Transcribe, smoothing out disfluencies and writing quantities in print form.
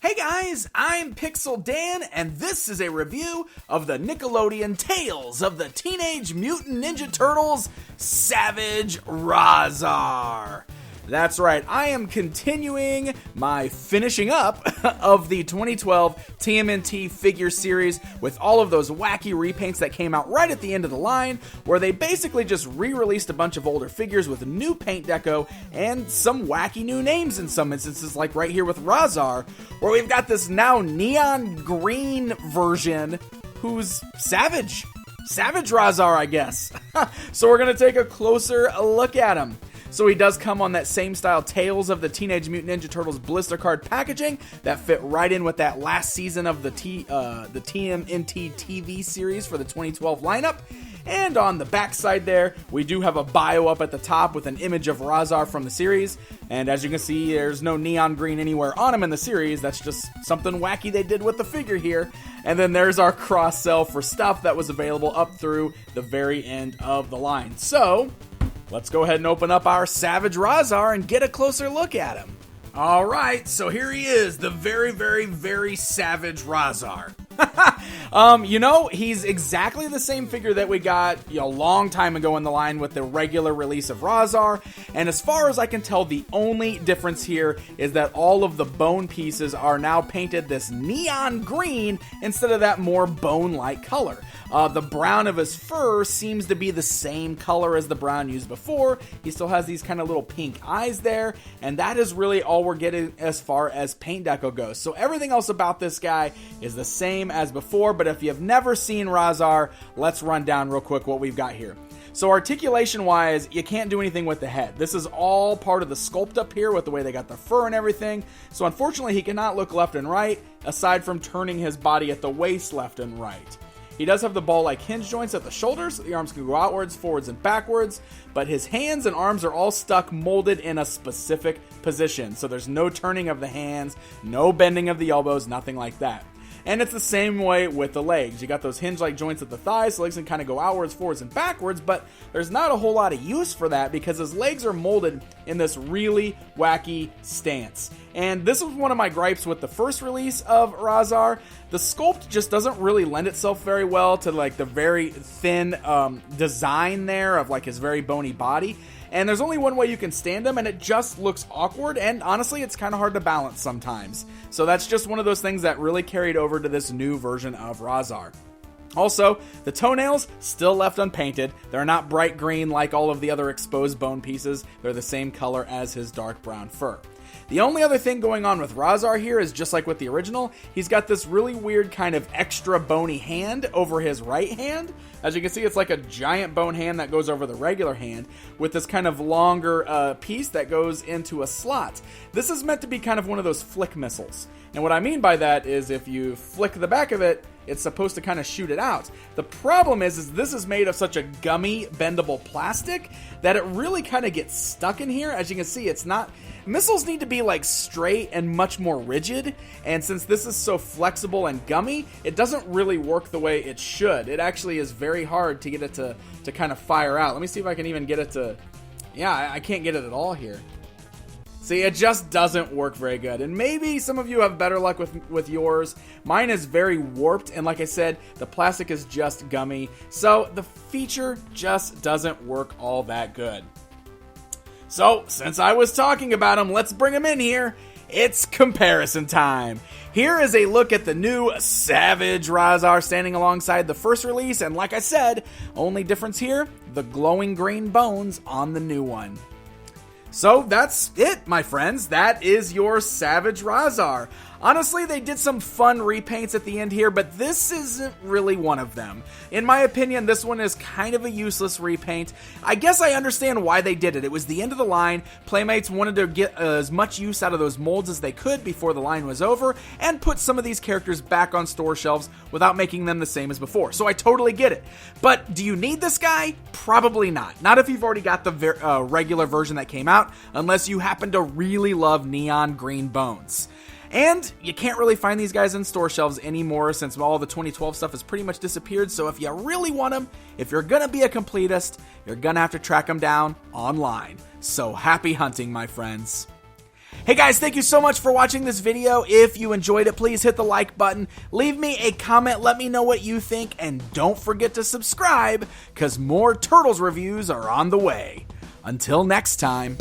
Hey guys, I'm Pixel Dan, and this is a review of the Nickelodeon Tales of the Teenage Mutant Ninja Turtles Savage Rhazar. That's right, I am continuing my finishing up of the 2012 TMNT figure series with all of those wacky repaints that came out right at the end of the line, where they basically just re-released a bunch of older figures with new paint deco and some wacky new names in some instances, like right here with Rhazar, where we've got this now neon green version who's Savage Rhazar, I guess. So we're going to take a closer look at him. So he does come on that same style Tales of the Teenage Mutant Ninja Turtles blister card packaging that fit right in with that last season of the TMNT TV series for the 2012 lineup. And on the back side there, we do have a bio up at the top with an image of Rhazar from the series. And as you can see, there's no neon green anywhere on him in the series. That's just something wacky they did with the figure here. And then there's our cross-sell for stuff that was available up through the very end of the line. So let's go ahead and open up our Savage Rhazar and get a closer look at him. Alright, so here he is, the very, very, very Savage Rhazar. He's exactly the same figure that we got a long time ago in the line with the regular release of Rhazar, and as far as I can tell, the only difference here is that all of the bone pieces are now painted this neon green instead of that more bone-like color. The brown of his fur seems to be the same color as the brown used before. He still has these kind of little pink eyes there, and that is really all we're getting as far as paint deco goes. So everything else about this guy is the same as before, but if you've never seen Rhazar, let's run down real quick what we've got here. So articulation-wise, you can't do anything with the head. This is all part of the sculpt up here with the way they got the fur and everything. So unfortunately, he cannot look left and right, aside from turning his body at the waist left and right. He does have the ball-like hinge joints at the shoulders. The arms can go outwards, forwards, and backwards, but his hands and arms are all stuck molded in a specific position. So there's no turning of the hands, no bending of the elbows, nothing like that. And it's the same way with the legs. You got those hinge-like joints at the thighs, so legs can kind of go outwards, forwards, and backwards, but there's not a whole lot of use for that because his legs are molded in this really wacky stance. And this was one of my gripes with the first release of Rhazar. The sculpt just doesn't really lend itself very well to like the very thin design there of like his very bony body. And there's only one way you can stand him, and it just looks awkward, and honestly, it's kind of hard to balance sometimes. So that's just one of those things that really carried over to this new version of Rhazar. Also, the toenails still left unpainted. They're not bright green like all of the other exposed bone pieces. They're the same color as his dark brown fur. The only other thing going on with Rhazar here is just like with the original, he's got this really weird kind of extra bony hand over his right hand. As you can see, it's like a giant bone hand that goes over the regular hand with this kind of longer piece that goes into a slot. This is meant to be kind of one of those flick missiles. And what I mean by that is if you flick the back of it, it's supposed to kind of shoot it out. The problem is this is made of such a gummy, bendable plastic that it really kind of gets stuck in here. As you can see, it's not... Missiles need to be like straight and much more rigid, and since this is so flexible and gummy, it doesn't really work the way it should. It actually is very hard to get it to kind of fire out. Let me see if I can even get it to... Yeah, I can't get it at all here. See, it just doesn't work very good. And maybe some of you have better luck with yours. Mine is very warped, and like I said, the plastic is just gummy. So the feature just doesn't work all that good. So, since I was talking about him, let's bring him in here. It's comparison time. Here is a look at the new Savage Rhazar standing alongside the first release, and like I said, only difference here, the glowing green bones on the new one. So that's it, my friends. That is your Savage Rhazar. Honestly, they did some fun repaints at the end here, but this isn't really one of them. In my opinion, this one is kind of a useless repaint. I guess I understand why they did it. It was the end of the line. Playmates wanted to get as much use out of those molds as they could before the line was over, and put some of these characters back on store shelves without making them the same as before. So I totally get it. But do you need this guy? Probably not. Not if you've already got the regular version that came out, unless you happen to really love neon green bones. And you can't really find these guys in store shelves anymore since all the 2012 stuff has pretty much disappeared. So if you really want them, if you're going to be a completist, you're going to have to track them down online. So happy hunting, my friends. Hey guys, thank you so much for watching this video. If you enjoyed it, please hit the like button, leave me a comment, let me know what you think, and don't forget to subscribe, because more Turtles reviews are on the way. Until next time.